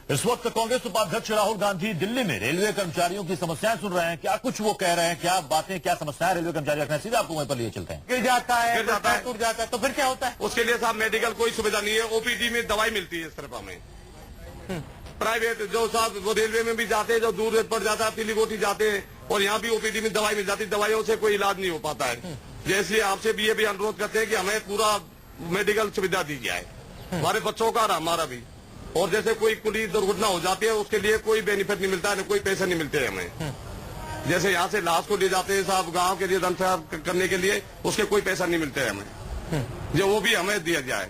इस वक्त कांग्रेस उपाध्यक्ष राहुल गांधी दिल्ली में रेलवे कर्मचारियों की समस्याएं सुन रहे हैं। क्या कुछ वो कह रहे हैं, क्या बातें, क्या समस्याएं रेलवे कर्मचारी रखना, सीधे आपको वहीं पर लिए चलते हैं। गिर जाता है, टूट जाता है, तो फिर क्या होता है? उसके लिए साहब मेडिकल कोई सुविधा नहीं है। ओपीडी में दवाई मिलती है सिर्फ हमें। प्राइवेट जो साहब वो रेलवे में भी जाते हैं, जो दूर पड़ जाता है, पीलीकोटी जाते हैं, और यहाँ भी ओपीडी में दवाई मिल जाती है। दवाइयों से कोई इलाज नहीं हो पाता है। जैसे आपसे भी ये भी अनुरोध करते हैं कि हमें पूरा मेडिकल सुविधा दी जाए, हमारे बच्चों का और हमारा भी। और जैसे कोई पुलिस दुर्घटना हो जाती है उसके लिए कोई बेनिफिट नहीं मिलता है, कोई पैसे नहीं मिलते हैं हमें। जैसे यहाँ से लाश को ले जाते हैं साहब गांव के लिए दम साहब करने के लिए, उसके कोई पैसा नहीं मिलते है हमें, जो वो भी हमें दिया जाए।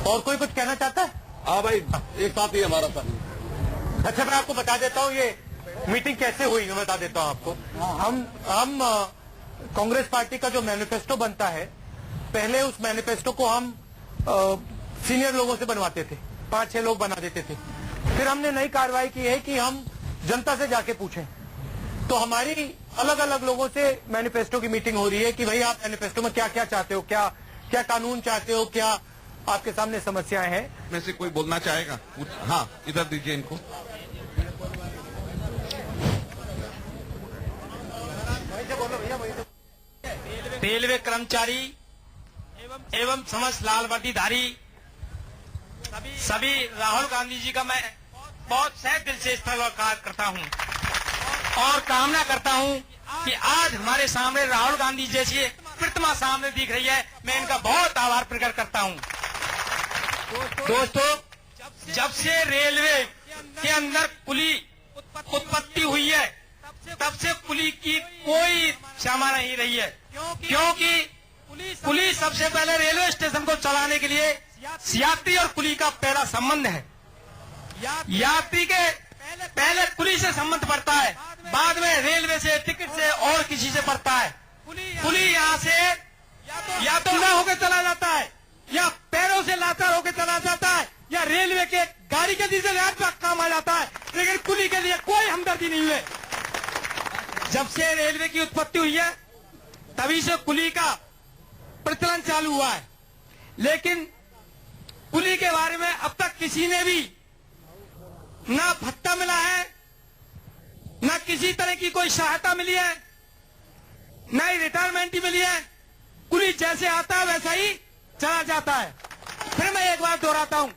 और कोई कुछ कहना चाहता है? हाँ भाई, एक साथ ही हमारा साथ। अच्छा, मैं आपको बता देता हूँ ये मीटिंग कैसे हुई। मैं बता देता हूँ आपको। हम कांग्रेस पार्टी का जो मैनिफेस्टो बनता है, पहले उस मैनिफेस्टो को हम सीनियर लोगों से बनवाते थे, 5-6 लोग बना देते थे। फिर हमने नई कार्रवाई की है कि हम जनता से जाके पूछें। तो हमारी अलग अलग लोगों से मैनिफेस्टो की मीटिंग हो रही है कि भाई आप मैनिफेस्टो में क्या क्या चाहते हो, क्या क्या कानून चाहते हो, क्या आपके सामने समस्याएं हैं। में से कोई बोलना चाहेगा? हाँ, इधर दीजिए इनको। रेलवे कर्मचारी एवं समस्त लाल वर्दीधारी सभी राहुल गांधी जी का मैं बहुत सह दिल से स्थलकार करता हूं और कामना करता हूं कि आज हमारे सामने राहुल गांधी जैसी प्रतिमा सामने दिख रही है। मैं इनका बहुत आभार प्रकट करता हूं। दोस्तों, जब से रेलवे के अंदर कुली उत्पत्ति हुई है, तब से कुली की कोई क्षमा नहीं रही है, क्योंकि कुली सबसे पहले रेलवे स्टेशन को चलाने के लिए यात्री और कुली का पहला संबंध है। यात्री के पहले कुली से संबंध पड़ता है, बाद में रेलवे से, टिकट से और किसी से पड़ता है। कुली यहाँ से या तो ना होकर चला जाता है, या पैरों से लाचार होकर चला जाता है, या रेलवे के गाड़ी के डीजल याद पर काम आ जाता है, लेकिन कुली के लिए कोई हमदर्दी नहीं हुई। जब से रेलवे की उत्पत्ति हुई है तभी से कुली का प्रचलन चालू हुआ है, लेकिन कुली के बारे में अब तक किसी ने भी ना भत्ता मिला है, ना किसी तरह की कोई सहायता मिली है, ना ही रिटायरमेंट ही मिली है। कुली जैसे आता है वैसा ही चला जाता है। फिर मैं एक बार दोहराता हूं,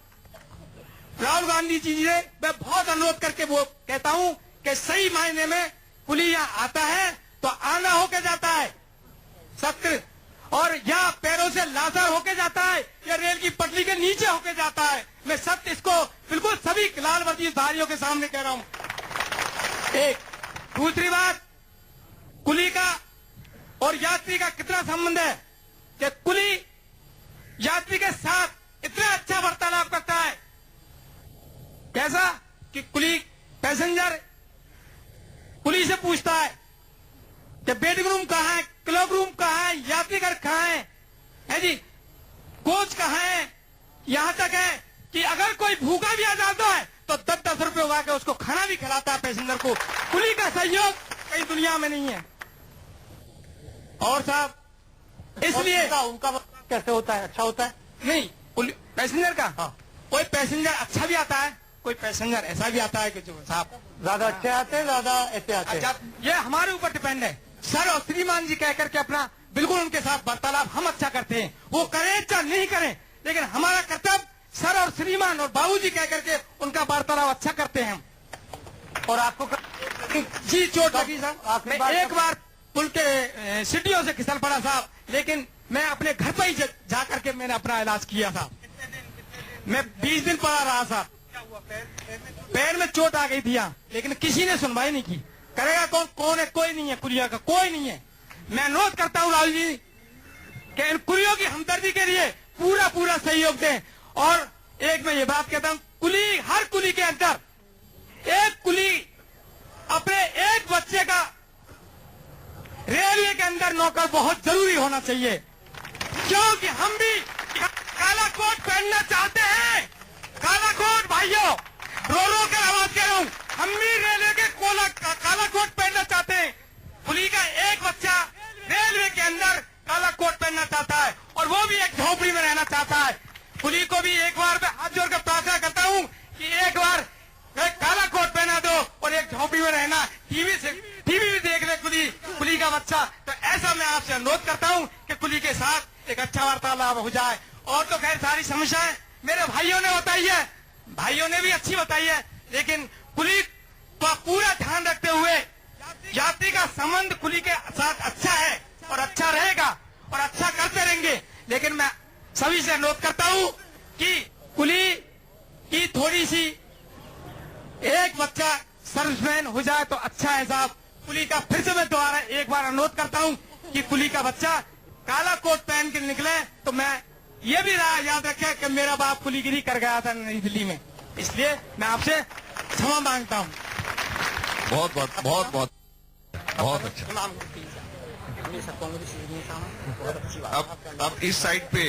राहुल गांधी जी से मैं बहुत अनुरोध करके वो कहता हूं कि सही मायने में कुली यहाँ आता है तो आना होके जाता है सत्य, और या पैरों से लाचार होके जाता है, या रेल की पटरी के नीचे होके जाता है। मैं सत्य इसको बिल्कुल सभी लाल वर्दीधारियों के सामने कह रहा हूं। एक दूसरी बात, कुली का और यात्री का कितना संबंध है कि कुली यात्री के साथ इतना अच्छा वार्तालाप करता है। कैसा कि कुली पैसेंजर कुली से पूछता है कि वेटिंग रूम कहाँ है, क्लब रूम कहाँ है, यात्री घर कहाँ है जी, कोच कहाँ है। यहाँ तक है कि अगर कोई भूखा भी आ जाता है तो 10-10 रुपए उगा के उसको खाना भी खिलाता है पैसेंजर को। कुली का सहयोग कई दुनिया में नहीं है। और साहब, इसलिए उनका कैसे होता है? अच्छा होता है? नहीं, पैसेंजर का हाँ। कोई पैसेंजर अच्छा भी आता है, कोई पैसेंजर ऐसा भी आता है कि जो साहब ज्यादा अच्छे आते हैं, ज्यादा ऐसे आते हैं। ये हमारे ऊपर डिपेंड है। सर और श्रीमान जी कह करके अपना बिल्कुल उनके साथ वार्तालाप हम अच्छा करते हैं, वो करें चाहे नहीं करें, लेकिन हमारा कर्तव्य सर और श्रीमान और बाबूजी कह करके उनका वार्तालाप अच्छा करते हैं हम। और आपको जी चोट लगी सर, मैं एक बार पुल के सीढ़ियों से फिसल पड़ा साहब, लेकिन मैं अपने घर पर ही जा करके मैंने अपना इलाज किया था। मैं 20 दिन पड़ा रहा साहब, पैर में चोट आ गई थी यहाँ, लेकिन किसी ने सुनवाई नहीं की। करेगा कौन? कौन है? कोई नहीं है, कुलिया का कोई नहीं है। मैं अनुरोध करता हूँ राहुल जी कि इन कुलियों की हमदर्दी के लिए पूरा सहयोग दें। और एक मैं ये बात कहता हूँ, कुली, हर कुली के अंदर एक कुली अपने एक बच्चे का रेलवे के अंदर नौकर बहुत जरूरी होना चाहिए, क्योंकि हम भी काला कोट पहनना चाहते हैं। काला कोट भाइयों, रो कर आवाज कह रहा हूँ, हम भी रेलवे के काला कोट पहनना चाहते हैं। कुली का एक बच्चा रेलवे के अंदर काला कोट पहनना चाहता है, और वो भी एक झोपड़ी में रहना चाहता है। कुली को भी एक बार हाथ जोड़कर प्रार्थना अनुरोध करता हूं कि कुली के साथ एक अच्छा वार्तालाप हो जाए। और तो खैर सारी समस्याएं मेरे भाइयों ने बताई है, भाइयों ने भी अच्छी बताई है, लेकिन कुली का पूरा ध्यान रखते हुए जाति का संबंध कुली के साथ अच्छा है और अच्छा रहेगा और अच्छा करते रहेंगे। लेकिन मैं सभी से अनुरोध करता हूं कि कुली की थोड़ी सी एक बच्चा सर्विसमैन हो जाए तो अच्छा है साहब। कुली का फिर से मैं दोबारा एक बार अनुरोध करता हूं कि कुली का बच्चा काला कोट पहन के निकले तो मैं ये भी याद रखे कि मेरा बाप कुलीगिरी कर गया था नई दिल्ली में। इसलिए मैं आपसे क्षमा मांगता हूं। बहुत बहुत बहुत बहुत बहुत अच्छा। अब इस साइड पे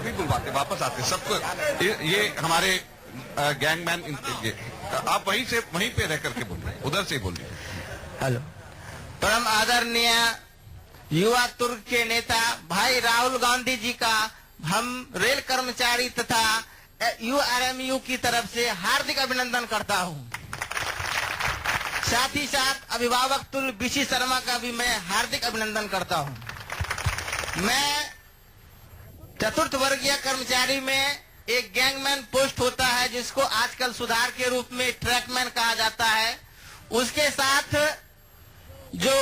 भी बुलवाते वापस आते सबको, ये हमारे गैंगमैन, आप वहीं पे रह करके बोलिए, उधर से बोलिए। हेलो। परम आदरणीय युवा तुर्क के नेता भाई राहुल गांधी जी का हम रेल कर्मचारी तथा यूआरएमयू की तरफ से हार्दिक अभिनंदन करता हूं। साथ ही साथ अभिभावक तुल्य बीसी शर्मा का भी मैं हार्दिक अभिनंदन करता हूं। मैं चतुर्थ वर्गीय कर्मचारी में एक गैंगमैन पोस्ट होता है जिसको आजकल सुधार के रूप में ट्रैकमैन कहा जाता है। उसके साथ जो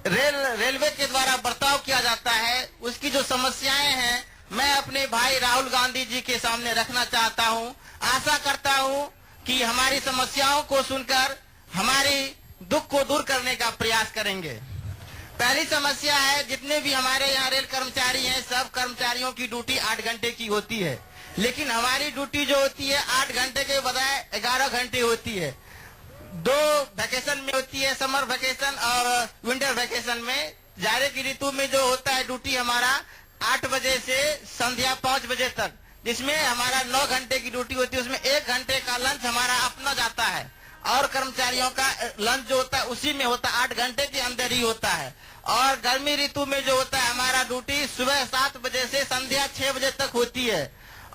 रेलवे के द्वारा बर्ताव किया जाता है, उसकी जो समस्याएं हैं, मैं अपने भाई राहुल गांधी जी के सामने रखना चाहता हूं। आशा करता हूं कि हमारी समस्याओं को सुनकर हमारी दुख को दूर करने का प्रयास करेंगे। पहली समस्या है, जितने भी हमारे यहाँ रेल कर्मचारी हैं, सब कर्मचारियों की ड्यूटी 8 घंटे की होती है, लेकिन हमारी ड्यूटी जो होती है 8 घंटे के बजाय 11 घंटे होती है। 2 वैकेशन में होती है, समर वैकेशन और विंटर वैकेशन में। जाड़े की ऋतु में जो होता है ड्यूटी हमारा 8 बजे से संध्या 5 बजे तक, जिसमें हमारा 9 घंटे की ड्यूटी होती है। उसमें 1 घंटे का लंच हमारा अपना जाता है और कर्मचारियों का लंच जो होता है उसी में होता है, 8 घंटे के अंदर ही होता है। और गर्मी ऋतु में जो होता है हमारा ड्यूटी सुबह 7 बजे से संध्या 6 बजे तक होती है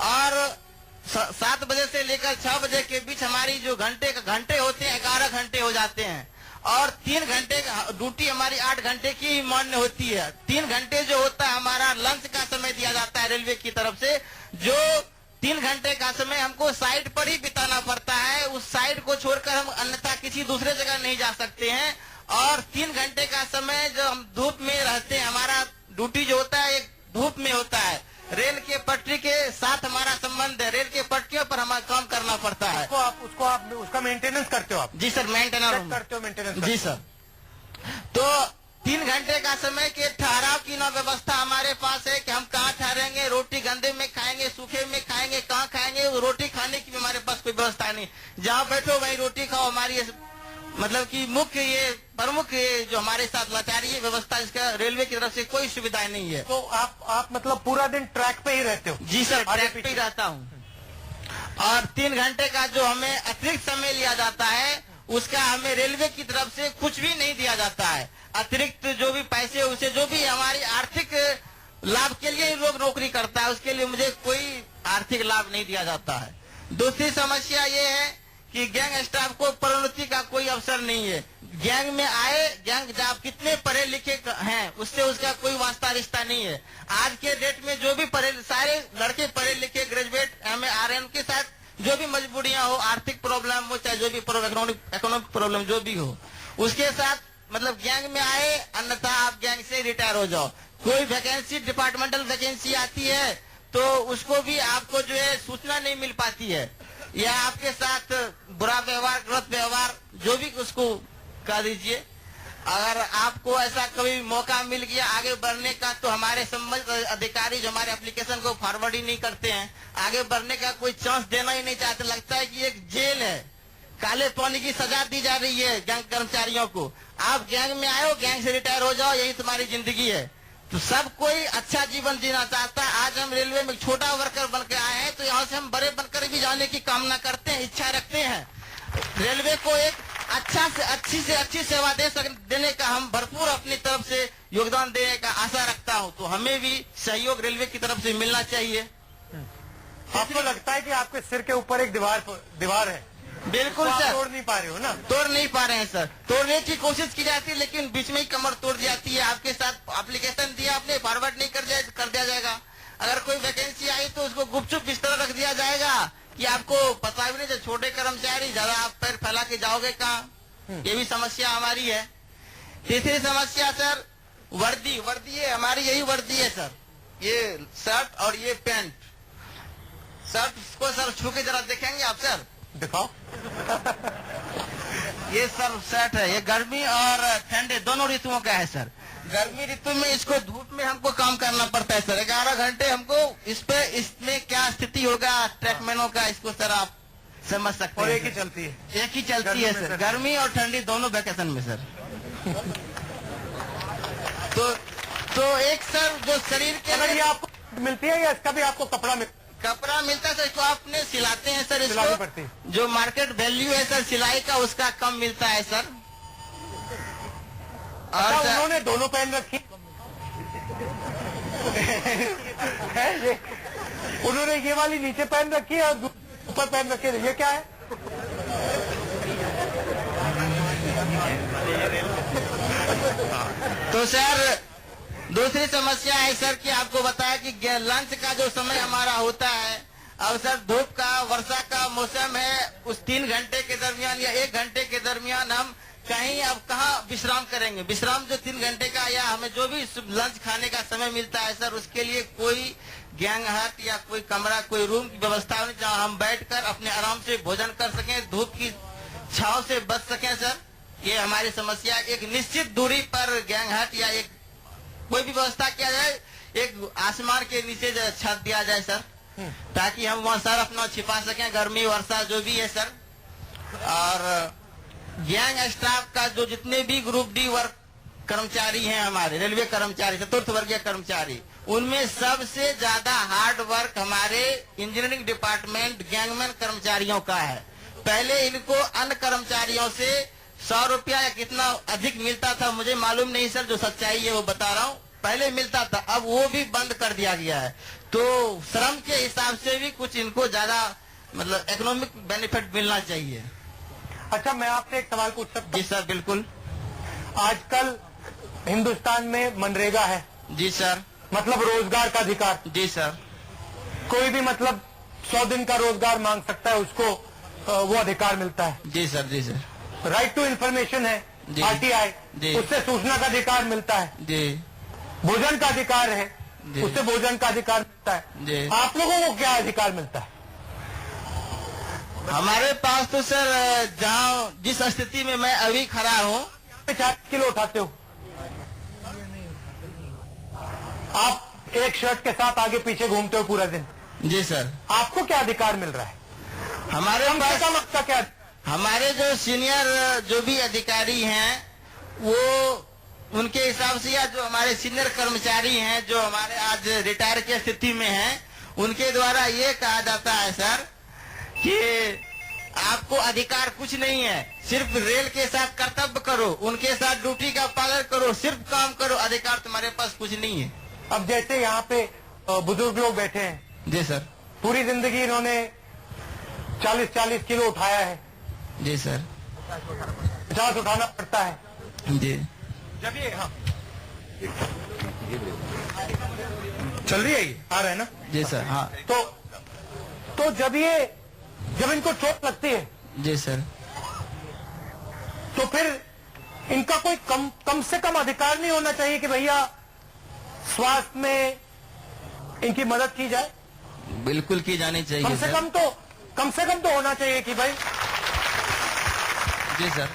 और 7 बजे से लेकर 6 बजे के बीच हमारी जो घंटे होते हैं 11 घंटे हो जाते हैं। और 3 घंटे ड्यूटी हमारी 8 घंटे की ही मान्य होती है। 3 घंटे जो होता है हमारा लंच का समय दिया जाता है रेलवे की तरफ से, जो 3 घंटे का समय हमको साइड पर ही बिताना पड़ता है। उस साइड को छोड़कर हम अन्यथा किसी दूसरे जगह नहीं जा सकते हैं। और 3 घंटे का समय जो हम धूप में रहते हैं, हमारा ड्यूटी जो होता है एक धूप में होता है। रेल के पटरी के साथ हमारा संबंध है, रेल के पटरियों पर हमारा काम करना पड़ता है। उसका मेंटेनेंस करते हो आप? जी सर, मेंटेनेंस करते हो, मेंटेनेंस जी सर। तो 3 घंटे का समय के ठहराव की न व्यवस्था हमारे पास है कि हम कहाँ ठहरेंगे, रोटी गंदे में खाएंगे, सूखे में खाएंगे, कहाँ खाएंगे। रोटी खाने की भी हमारे पास कोई व्यवस्था नहीं, जहाँ बैठो वहीं रोटी खाओ। हमारी मतलब कि मुख्य प्रमुख जो हमारे साथ लाचारी है व्यवस्था, इसका रेलवे की तरफ से कोई सुविधा नहीं है। तो आप मतलब पूरा दिन ट्रैक पे ही रहते हो? जी सर, ट्रैक पे ही रहता हूँ। और 3 घंटे का जो हमें अतिरिक्त समय लिया जाता है उसका हमें रेलवे की तरफ से कुछ भी नहीं दिया जाता है। अतिरिक्त जो भी पैसे उसे जो भी हमारी आर्थिक लाभ के लिए लोग नौकरी करता है, उसके लिए मुझे कोई आर्थिक लाभ नहीं दिया जाता है। दूसरी समस्या ये है कि गैंग स्टाफ को प्रोन्नति का कोई अवसर नहीं है। गैंग में आए, गैंग जब कितने पढ़े लिखे हैं उससे उसका कोई वास्ता रिश्ता नहीं है। आज के डेट में जो भी सारे लड़के पढ़े लिखे ग्रेजुएट MA RN के साथ जो भी मजबूरियां हो, आर्थिक प्रॉब्लम हो, चाहे जो भी इकोनॉमिक प्रॉब्लम जो भी हो, उसके साथ मतलब गैंग में आए, अन्यथा आप गैंग से रिटायर हो जाओ। कोई वैकेंसी डिपार्टमेंटल वैकेंसी आती है तो उसको भी आपको जो है सूचना नहीं मिल पाती है, या आपके साथ बुरा व्यवहार, गलत व्यवहार जो भी उसको कर दीजिए। अगर आपको ऐसा कभी मौका मिल गया आगे बढ़ने का तो हमारे संबंधित अधिकारी जो हमारे एप्लीकेशन को फॉरवर्ड ही नहीं करते हैं, आगे बढ़ने का कोई चांस देना ही नहीं चाहते। लगता है कि एक जेल है, काले पानी की सजा दी जा रही है गैंग कर्मचारियों को। आप गैंग में आए हो, गैंग से रिटायर हो जाओ, यही तुम्हारी जिंदगी है। तो सब कोई अच्छा जीवन जीना चाहता है। आज हम रेलवे में छोटा वर्कर बन के आए हैं तो यहाँ से हम बड़े बनकर भी जाने की कामना करते हैं, इच्छा रखते हैं। रेलवे को एक अच्छी सेवा देने का हम भरपूर अपनी तरफ से योगदान देने का आशा रखता हूँ। तो हमें भी सहयोग रेलवे की तरफ से मिलना चाहिए। आपको लगता है कि आपके सिर के ऊपर एक दीवार है, बिल्कुल तो आप सर, तोड़ नहीं पा रहे हो ना। तोड़ नहीं पा रहे हैं सर। तोड़ने की कोशिश की जाती है लेकिन बीच में ही कमर तोड़ जाती है। आपके साथ एप्लीकेशन दिया आपने, फॉरवर्ड नहीं कर दिया जाएगा। अगर कोई वैकेंसी आई तो उसको गुपचुप इस तरह रख दिया जाएगा कि आपको पता भी नहीं, जो छोटे कर्मचारी ज्यादा आप पैर फैला के जाओगे कहाँ। ये भी समस्या हमारी है। तीसरी समस्या सर, वर्दी है हमारी, यही वर्दी है सर। ये शर्ट और ये पैंट। शर्ट को सर छू के जरा देखेंगे आप सर, दिखाओ। ये सर शर्ट है, ये गर्मी और ठंडे दोनों ऋतुओं का है सर। गर्मी ऋतु में इसको धूप में हमको काम करना पड़ता है सर, 11 घंटे हमको इसमें क्या स्थिति होगा ट्रैकमैनों का, इसको सर आप समझ सकते और हैं। एक ही चलती है। एक ही चलती गर्मी है में सर, सर। गर्मी और ठंडी दोनों वैकेशन में सर। तो एक सर जो शरीर के अगर ये लिए आपको मिलती है या इसका भी आपको कपड़ा कपड़ा मिलता है सर, इसको आपने सिलाते हैं सर। सिलानी इसको पड़ती है। जो मार्केट वैल्यू है सर सिलाई का, उसका कम मिलता है सर। और अच्छा, सर, उन्होंने दोनों पहन रखी है ये, उन्होंने ये वाली नीचे पहन रखी है और ऊपर पहन रखी है। ये क्या है? तो सर दूसरी समस्या है सर कि आपको बताया कि लंच का जो समय हमारा होता है, अब सर धूप का वर्षा का मौसम है, उस 3 घंटे के दरमियान या 1 घंटे के दरमियान हम कहीं अब कहाँ विश्राम करेंगे। विश्राम जो 3 घंटे का या हमें जो भी लंच खाने का समय मिलता है सर, उसके लिए कोई गैंग हट या कोई कमरा, कोई रूम की व्यवस्था नहीं जहाँ हम बैठकर अपने आराम से भोजन कर सकें, धूप की छाव से बच सकें सर। ये हमारी समस्या। एक निश्चित दूरी पर गैंग हट या एक कोई भी व्यवस्था किया जाए, एक आसमान के नीचे छत दिया जाए सर, ताकि हम वहाँ सर अपना छिपा सकें, गर्मी वर्षा जो भी है सर। और गैंग स्टाफ का जो जितने भी ग्रुप डी वर्क कर्मचारी हैं हमारे, रेलवे कर्मचारी, चतुर्थ वर्गीय कर्मचारी, उनमें सबसे ज्यादा हार्ड वर्क हमारे इंजीनियरिंग डिपार्टमेंट गैंगमैन कर्मचारियों का है। पहले इनको अन्य कर्मचारियों से 100 रुपया या कितना अधिक मिलता था, मुझे मालूम नहीं सर, जो सच्चाई है वो बता रहा हूँ। पहले मिलता था, अब वो भी बंद कर दिया गया है। तो श्रम के हिसाब से भी कुछ इनको ज्यादा मतलब इकोनॉमिक बेनिफिट मिलना चाहिए। अच्छा, मैं आपसे एक सवाल पूछ सकता जी सर बिल्कुल। आजकल हिंदुस्तान में मनरेगा है, जी सर। मतलब रोजगार का अधिकार। जी सर। कोई भी मतलब 100 दिन का रोजगार मांग सकता है, उसको वो अधिकार मिलता है। जी सर। जी सर। राइट टू इन्फॉर्मेशन है, जी। RTI, जी। उससे सूचना का अधिकार मिलता है। जी। भोजन का अधिकार है, जी। उससे भोजन का अधिकार मिलता है। जी। आप लोगों को क्या अधिकार मिलता है? हमारे पास तो सर जहाँ जिस स्थिति में मैं अभी खड़ा हूँ, 4 किलो उठाते हो आप, एक शर्ट के साथ आगे पीछे घूमते हो पूरा दिन, जी सर, आपको क्या अधिकार मिल रहा है? हमारे कम से पास कम आपका क्या? हमारे जो सीनियर जो भी अधिकारी हैं वो उनके हिसाब से, या जो हमारे सीनियर कर्मचारी हैं जो हमारे आज रिटायर की स्थिति में हैं, उनके द्वारा ये कहा जाता है सर कि आपको अधिकार कुछ नहीं है, सिर्फ रेल के साथ कर्तव्य करो, उनके साथ ड्यूटी का पालन करो, सिर्फ काम करो, अधिकार तुम्हारे पास कुछ नहीं है। अब जैसे यहाँ पे बुजुर्ग लोग बैठे हैं, जी सर। पूरी जिंदगी इन्होंने 40-40 किलो उठाया है, जी सर। 50 उठाना पड़ता है। जी। जब ये चल रही है, ये आ रहा है ना? जी सर। हाँ। तो जब इनको चोट लगती है, जी सर। तो फिर इनका कोई कम से कम अधिकार नहीं होना चाहिए कि भैया स्वास्थ्य में इनकी मदद की जाए? बिल्कुल की जानी चाहिए कम से सर। कम तो होना चाहिए कि भाई। जी सर।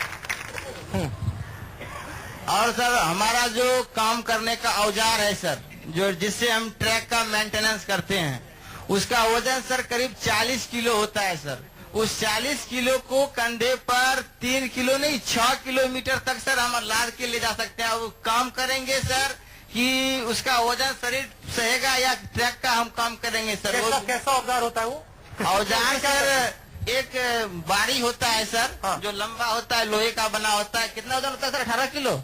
और सर हमारा जो काम करने का औजार है सर, जो जिससे हम ट्रैक का मेंटेनेंस करते हैं, उसका वजन सर करीब 40 किलो होता है सर। उस 40 किलो को कंधे पर 3 किलो नहीं 6 किलोमीटर तक सर हम लाद के ले जा सकते हैं। वो काम करेंगे सर कि उसका वजन शरीर सहेगा या ट्रैक का हम काम करेंगे सर। कैसा औजार होता है वो? औजार सर एक बारी होता है सर, हाँ। जो लंबा होता है, लोहे का बना होता है। कितना वजन होता है सर? 18 किलो।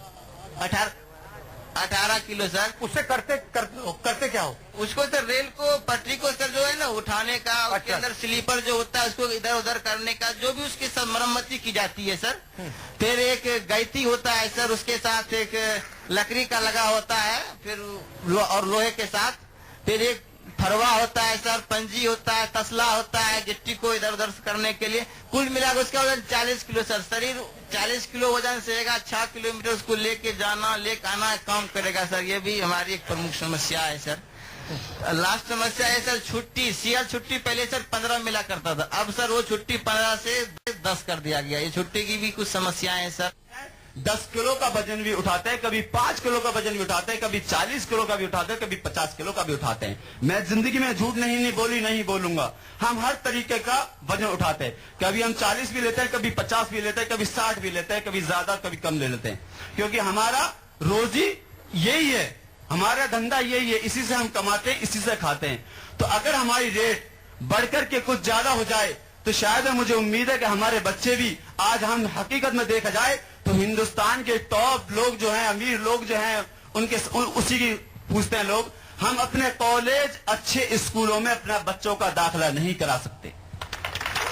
18 kilo sir. उससे करते क्या हो? उसको सर रेल को, पटरी को सर जो है ना, उठाने का, उसके अंदर स्लीपर जो होता है उसको इधर उधर करने का, जो भी उसकी सब मरम्मती की जाती है सर। फिर एक गैती होता है सर, उसके साथ एक लकड़ी का लगा होता है, फिर और लोहे के साथ, फिर एक फरवा होता है सर, पंजी होता है, तसला होता है गिट्टी को इधर उधर करने के लिए। कुल मिलाकर उसका वजन 40 किलो सर। शरीर 40 किलो वजन सेगा, 6 किलोमीटर उसको लेके जाना लेके आना काम करेगा सर। ये भी हमारी एक प्रमुख समस्या है सर। लास्ट समस्या है सर छुट्टी। सीएल छुट्टी पहले सर 15 मिला करता था, अब सर वो छुट्टी 15 से 10 कर दिया गया। ये छुट्टी की भी कुछ समस्याएं हैं सर। 10 किलो का वजन भी उठाते हैं, कभी 5 किलो का वजन भी उठाते हैं, कभी 40 किलो का भी उठाते हैं, कभी 50 किलो का भी उठाते हैं। मैं जिंदगी में झूठ नहीं बोलूंगा। हम हर तरीके का वजन उठाते हैं। कभी हम 40 भी लेते हैं, कभी 50 भी लेते हैं, कभी 60 भी लेते हैं, कभी ज्यादा कभी कम ले लेते हैं, क्योंकि हमारा रोजी यही है, हमारा धंधा यही है, इसी से हम कमाते हैं, इसी से खाते हैं। तो अगर हमारी रेट बढ़कर के कुछ ज्यादा हो जाए तो शायद मुझे उम्मीद है कि हमारे बच्चे भी, आज हम हकीकत में देखा जाए तो हिंदुस्तान के टॉप लोग जो हैं, अमीर लोग जो हैं, उनके उसी की पूछते हैं लोग। हम अपने कॉलेज अच्छे स्कूलों में अपना बच्चों का दाखिला नहीं करा सकते,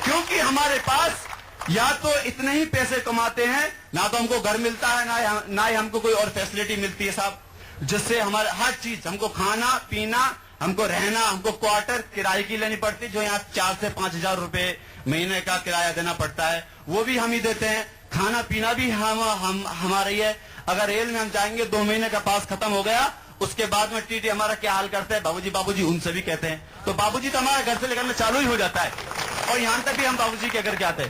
क्योंकि हमारे पास या तो इतने ही पैसे कमाते हैं, ना तो हमको घर मिलता है, ना ही हमको कोई और फैसिलिटी मिलती है साहब, जिससे हमारे हर चीज, हमको खाना पीना, हमको रहना, हमको क्वार्टर किराए की लेनी पड़ती, जो यहाँ 4 से 5 हजार रुपए महीने का किराया देना पड़ता है, वो भी हम ही देते हैं। खाना पीना भी हम हमारा ही है। अगर रेल में हम जाएंगे, 2 महीने का पास खत्म हो गया, उसके बाद में टीटी हमारा क्या हाल करते हैं, बाबूजी उनसे भी कहते हैं। तो बाबूजी तो हमारे घर से लेकर चालू ही हो जाता है, और यहाँ तक भी हम बाबूजी के घर के आते हैं।